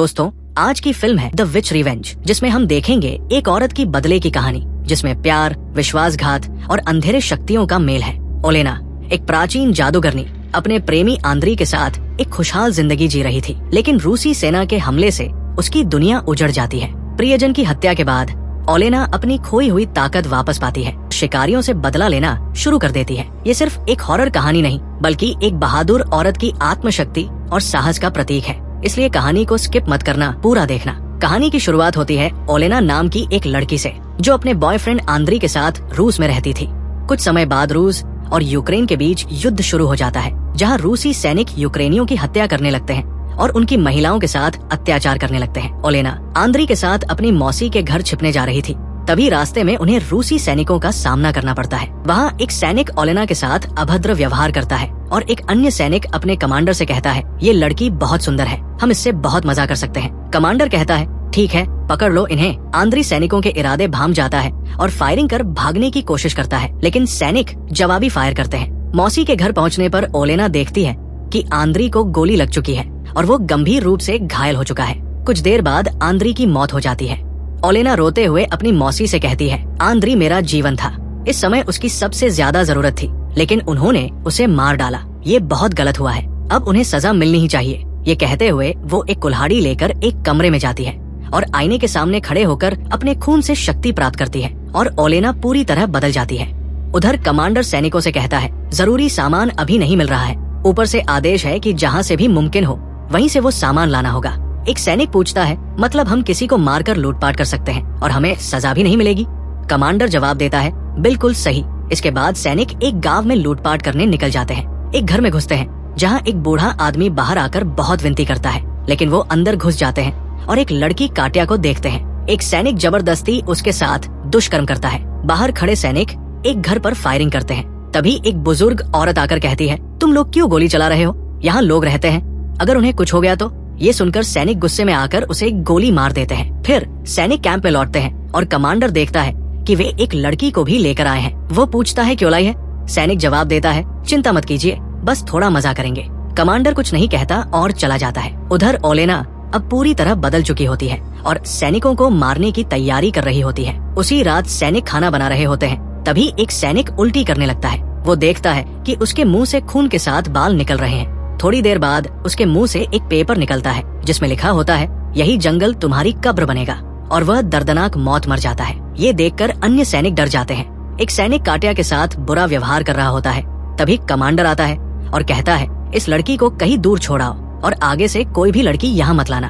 दोस्तों, आज की फिल्म है द विच रिवेंज, जिसमें हम देखेंगे एक औरत की बदले की कहानी, जिसमें प्यार, विश्वासघात और अंधेरे शक्तियों का मेल है। ओलेना, एक प्राचीन जादूगरनी, अपने प्रेमी आंद्री के साथ एक खुशहाल जिंदगी जी रही थी, लेकिन रूसी सेना के हमले से उसकी दुनिया उजड़ जाती है। प्रियजन की हत्या के बाद ओलेना अपनी खोई हुई ताकत वापस पाती है, शिकारियों से बदला लेना शुरू कर देती है। ये सिर्फ एक हॉरर कहानी नहीं, बल्कि एक बहादुर औरत की आत्मशक्ति और साहस का प्रतीक है। इसलिए कहानी को स्किप मत करना, पूरा देखना। कहानी की शुरुआत होती है ओलेना नाम की एक लड़की से, जो अपने बॉयफ्रेंड आंद्री के साथ रूस में रहती थी। कुछ समय बाद रूस और यूक्रेन के बीच युद्ध शुरू हो जाता है, जहां रूसी सैनिक यूक्रेनियों की हत्या करने लगते हैं और उनकी महिलाओं के साथ अत्याचार करने लगते हैं। ओलेना आंद्री के साथ अपनी मौसी के घर छिपने जा रही थी, तभी रास्ते में उन्हें रूसी सैनिकों का सामना करना पड़ता है। वहाँ एक सैनिक ओलेना के साथ अभद्र व्यवहार करता है और एक अन्य सैनिक अपने कमांडर से कहता है, ये लड़की बहुत सुंदर है, हम इससे बहुत मजा कर सकते हैं। कमांडर कहता है, ठीक है, पकड़ लो इन्हें। आंद्री सैनिकों के इरादे भांप जाता है और फायरिंग कर भागने की कोशिश करता है, लेकिन सैनिक जवाबी फायर करते हैं। मौसी के घर पहुँचने पर ओलेना देखती है कि आंद्री को गोली लग चुकी है और वो गंभीर रूप से घायल हो चुका है। कुछ देर बाद आंद्री की मौत हो जाती है। ओलेना रोते हुए अपनी मौसी से कहती है, आंद्री मेरा जीवन था, इस समय उसकी सबसे ज्यादा जरूरत थी, लेकिन उन्होंने उसे मार डाला, ये बहुत गलत हुआ है, अब उन्हें सजा मिलनी ही चाहिए। ये कहते हुए वो एक कुल्हाड़ी लेकर एक कमरे में जाती है और आईने के सामने खड़े होकर अपने खून से शक्ति प्राप्त करती है और ओलेना पूरी तरह बदल जाती है। उधर कमांडर सैनिकों से कहता है, जरूरी सामान अभी नहीं मिल रहा है, ऊपर से आदेश है कि जहाँ से भी मुमकिन हो वहीं से वो सामान लाना होगा। एक सैनिक पूछता है, मतलब हम किसी को मारकर लूटपाट कर सकते हैं और हमें सजा भी नहीं मिलेगी? कमांडर जवाब देता है, बिल्कुल सही। इसके बाद सैनिक एक गांव में लूटपाट करने निकल जाते हैं। एक घर में घुसते हैं, जहां एक बूढ़ा आदमी बाहर आकर बहुत विनती करता है, लेकिन वो अंदर घुस जाते हैं और एक लड़की काट्या को देखते हैं। एक सैनिक जबरदस्ती उसके साथ दुष्कर्म करता है। बाहर खड़े सैनिक एक घर पर फायरिंग करते हैं। तभी एक बुजुर्ग औरत आकर कहती है, तुम लोग क्यों गोली चला रहे हो? यहाँ लोग रहते हैं, अगर उन्हें कुछ हो गया तो? ये सुनकर सैनिक गुस्से में आकर उसे गोली मार देते हैं। फिर सैनिक कैंप में लौटते हैं और कमांडर देखता है कि वे एक लड़की को भी लेकर आए हैं। वो पूछता है, क्यों लाई है? सैनिक जवाब देता है, चिंता मत कीजिए, बस थोड़ा मजा करेंगे। कमांडर कुछ नहीं कहता और चला जाता है। उधर ओलेना अब पूरी तरह बदल चुकी होती है और सैनिकों को मारने की तैयारी कर रही होती है। उसी रात सैनिक खाना बना रहे होते हैं, तभी एक सैनिक उल्टी करने लगता है। वो देखता है कि उसके मुंह से खून के साथ बाल निकल रहे हैं। थोड़ी देर बाद उसके मुंह से एक पेपर निकलता है, जिसमें लिखा होता है, यही जंगल तुम्हारी कब्र बनेगा, और वह दर्दनाक मौत मर जाता है। ये देखकर अन्य सैनिक डर जाते हैं। एक सैनिक काट्या के साथ बुरा व्यवहार कर रहा होता है। तभी कमांडर आता है और कहता है, इस लड़की को कहीं दूर छोड़ाओ और आगे से कोई भी लड़की यहाँ मत लाना।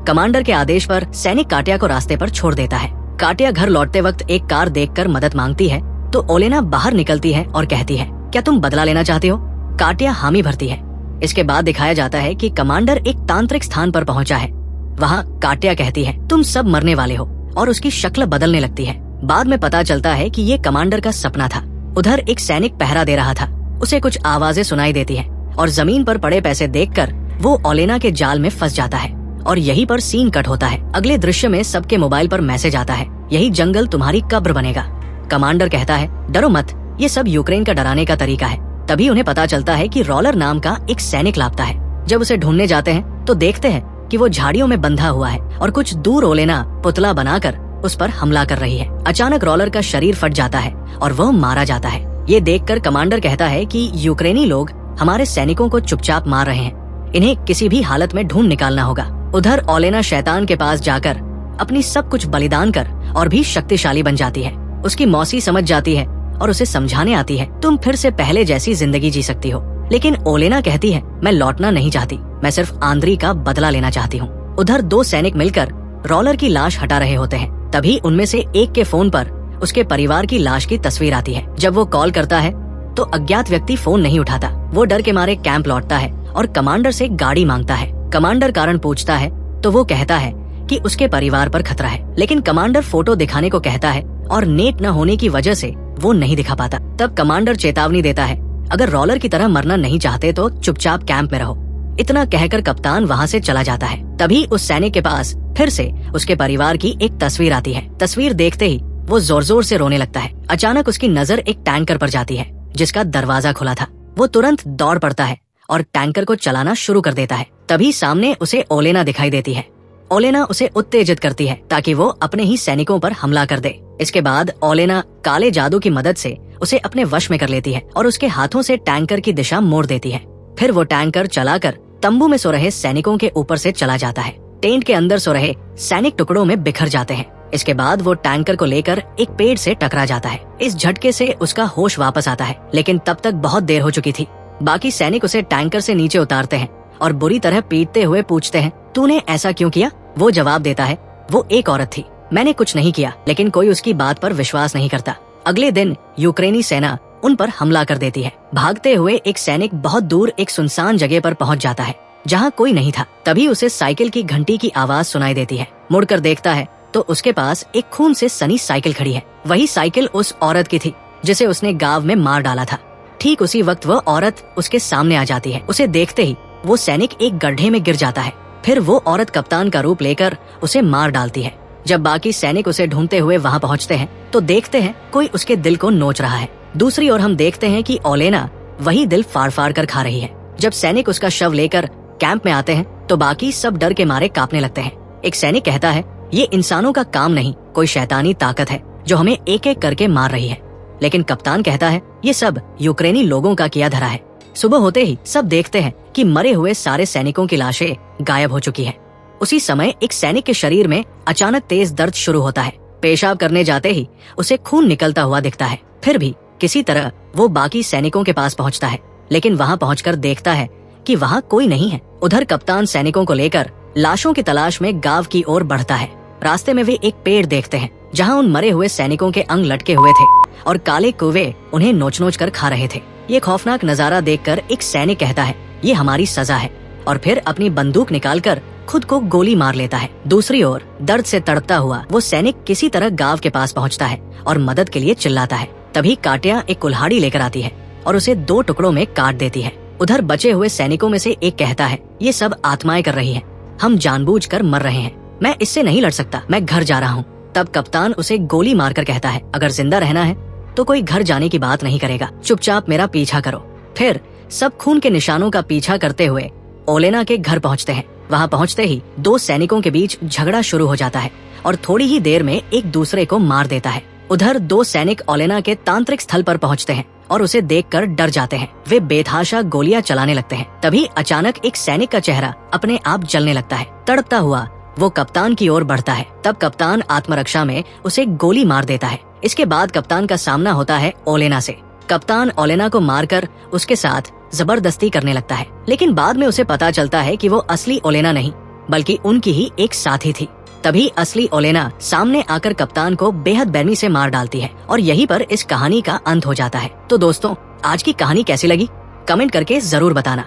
कमांडर के आदेश पर सैनिक काट्या को रास्ते पर छोड़ देता है। काट्या घर लौटते वक्त एक कार देखकर मदद मांगती है, तो ओलेना बाहर निकलती है और कहती है, क्या तुम बदला लेना चाहते हो? काट्या हामी भरती है। इसके बाद दिखाया जाता है कि कमांडर एक तांत्रिक स्थान पर पहुंचा है। वहाँ काट्या कहती है, तुम सब मरने वाले हो, और उसकी शक्ल बदलने लगती है। बाद में पता चलता है कि ये कमांडर का सपना था। उधर एक सैनिक पहरा दे रहा था, उसे कुछ आवाजें सुनाई देती है और जमीन पर पड़े पैसे देखकर वो ओलेना के जाल में फंस जाता है और यहीं पर सीन कट होता है। अगले दृश्य में सबके मोबाइल पर मैसेज आता है, यही जंगल तुम्हारी कब्र बनेगा। कमांडर कहता है, डरो मत, ये सब यूक्रेन का डराने का तरीका है। तभी उन्हें पता चलता है कि रॉलर नाम का एक सैनिक लापता है। जब उसे ढूंढने जाते हैं तो देखते हैं कि वो झाड़ियों में बंधा हुआ है और कुछ दूर ओलेना पुतला बनाकर उस पर हमला कर रही है। अचानक रॉलर का शरीर फट जाता है और वह मारा जाता है। ये देखकर कमांडर कहता है कि यूक्रेनी लोग हमारे सैनिकों को चुपचाप मार रहे हैं, इन्हें किसी भी हालत में ढूंढ निकालना होगा। उधर ओलेना शैतान के पास जाकर अपनी सब कुछ बलिदान कर और भी शक्तिशाली बन जाती है। उसकी मौसी समझ जाती है और उसे समझाने आती है, तुम फिर से पहले जैसी जिंदगी जी सकती हो। लेकिन ओलेना कहती है, मैं लौटना नहीं चाहती, मैं सिर्फ आंद्री का बदला लेना चाहती हूँ। उधर दो सैनिक मिलकर रॉलर की लाश हटा रहे होते हैं। तभी उनमें से एक के फोन पर उसके परिवार की लाश की तस्वीर आती है। जब वो कॉल करता है तो अज्ञात व्यक्ति फोन नहीं उठाता। वो डर के मारे कैंप लौटता है और कमांडर से गाड़ी मांगता है। कमांडर कारण पूछता है तो वो कहता है कि उसके परिवार पर खतरा है, लेकिन कमांडर फोटो दिखाने को कहता है और नेट न होने की वजह से वो नहीं दिखा पाता। तब कमांडर चेतावनी देता है, अगर रॉलर की तरह मरना नहीं चाहते तो चुपचाप कैंप में रहो। इतना कहकर कप्तान वहाँ से चला जाता है। तभी उस सैनिक के पास फिर से उसके परिवार की एक तस्वीर आती है। तस्वीर देखते ही वो जोर जोर से रोने लगता है। अचानक उसकी नजर एक टैंकर पर जाती है, जिसका दरवाजा खुला था। वो तुरंत दौड़ पड़ता है और टैंकर को चलाना शुरू कर देता है। तभी सामने उसे ओलेना दिखाई देती है। ओलेना उसे उत्तेजित करती है ताकि वो अपने ही सैनिकों पर हमला कर दे। इसके बाद ओलेना काले जादू की मदद से उसे अपने वश में कर लेती है और उसके हाथों से टैंकर की दिशा मोड़ देती है। फिर वो टैंकर चलाकर तंबू में सो रहे सैनिकों के ऊपर से चला जाता है। टेंट के अंदर सो रहे सैनिक टुकड़ों में बिखर जाते हैं। इसके बाद वो टैंकर को लेकर एक पेड़ से टकरा जाता है। इस झटके से उसका होश वापस आता है, लेकिन तब तक बहुत देर हो चुकी थी। बाकी सैनिक उसे टैंकर से नीचे उतारते हैं और बुरी तरह पीटते हुए पूछते हैं, तूने ऐसा क्यों किया? वो जवाब देता है, वो एक औरत थी, मैंने कुछ नहीं किया। लेकिन कोई उसकी बात पर विश्वास नहीं करता। अगले दिन यूक्रेनी सेना उन पर हमला कर देती है। भागते हुए एक सैनिक बहुत दूर एक सुनसान जगह पर पहुंच जाता है जहां कोई नहीं था। तभी उसे साइकिल की घंटी की आवाज सुनाई देती है। मुड़कर देखता है तो उसके पास एक खून से सनी साइकिल खड़ी है। वही साइकिल उस औरत की थी जिसे उसने गांव में मार डाला था। ठीक उसी वक्त वह औरत उसके सामने आ जाती है। उसे देखते ही वो सैनिक एक गड्ढे में गिर जाता है। फिर वो औरत कप्तान का रूप लेकर उसे मार डालती है। जब बाकी सैनिक उसे ढूंढते हुए वहां पहुंचते हैं तो देखते हैं कोई उसके दिल को नोच रहा है। दूसरी ओर हम देखते हैं कि ओलेना वही दिल फाड़ फाड़ कर खा रही है। जब सैनिक उसका शव लेकर कैंप में आते हैं तो बाकी सब डर के मारे कांपने लगते हैं। एक सैनिक कहता है, ये इंसानों का काम नहीं, कोई शैतानी ताकत है जो हमें एक एक करके मार रही है। लेकिन कप्तान कहता है, ये सब यूक्रेनी लोगों का किया धरा है। सुबह होते ही सब देखते हैं कि मरे हुए सारे सैनिकों की लाशें गायब हो चुकी है। उसी समय एक सैनिक के शरीर में अचानक तेज दर्द शुरू होता है। पेशाब करने जाते ही उसे खून निकलता हुआ दिखता है। फिर भी किसी तरह वो बाकी सैनिकों के पास पहुंचता है, लेकिन वहां पहुंचकर देखता है कि वहां कोई नहीं है। उधर कप्तान सैनिकों को लेकर लाशों की तलाश में गांव की ओर बढ़ता है। रास्ते में वे एक पेड़ देखते हैं जहां उन मरे हुए सैनिकों के अंग लटके हुए थे और काले कौवे उन्हें नोच नोच कर खा रहे थे। ये खौफनाक नजारा देखकर एक सैनिक कहता है, ये हमारी सजा है, और फिर अपनी बंदूक निकालकर खुद को गोली मार लेता है। दूसरी ओर दर्द से तड़पता हुआ वो सैनिक किसी तरह गांव के पास पहुंचता है और मदद के लिए चिल्लाता है। तभी काटिया एक कुल्हाड़ी लेकर आती है और उसे 2 टुकड़ों में काट देती है। उधर बचे हुए सैनिकों में से एक कहता है, ये सब आत्माएं कर रही हैं, हम जानबूझकर मर रहे हैं, मैं इससे नहीं लड़ सकता, मैं घर जा रहा हूँ। तब कप्तान उसे गोली मारकर कहता है, अगर जिंदा रहना है तो कोई घर जाने की बात नहीं करेगा, चुपचाप मेरा पीछा करो। फिर सब खून के निशानों का पीछा करते हुए ओलेना के घर पहुंचते हैं। वहां पहुंचते ही 2 सैनिकों के बीच झगड़ा शुरू हो जाता है और थोड़ी ही देर में एक दूसरे को मार देता है। उधर 2 सैनिक ओलेना के तांत्रिक स्थल पर पहुंचते हैं और उसे देखकर डर जाते हैं। वे बेतहाशा गोलियां चलाने लगते हैं। तभी अचानक एक सैनिक का चेहरा अपने आप जलने लगता है। तड़पता हुआ वो कप्तान की ओर बढ़ता है। तब कप्तान आत्मरक्षा में उसे गोली मार देता है। इसके बाद कप्तान का सामना होता है ओलेना से। कप्तान ओलेना को मारकर उसके साथ जबरदस्ती करने लगता है, लेकिन बाद में उसे पता चलता है कि वो असली ओलेना नहीं बल्कि उनकी ही एक साथी थी। तभी असली ओलेना सामने आकर कप्तान को बेहद बेरहमी से मार डालती है और यहीं पर इस कहानी का अंत हो जाता है। तो दोस्तों, आज की कहानी कैसी लगी कमेंट करके जरूर बताना।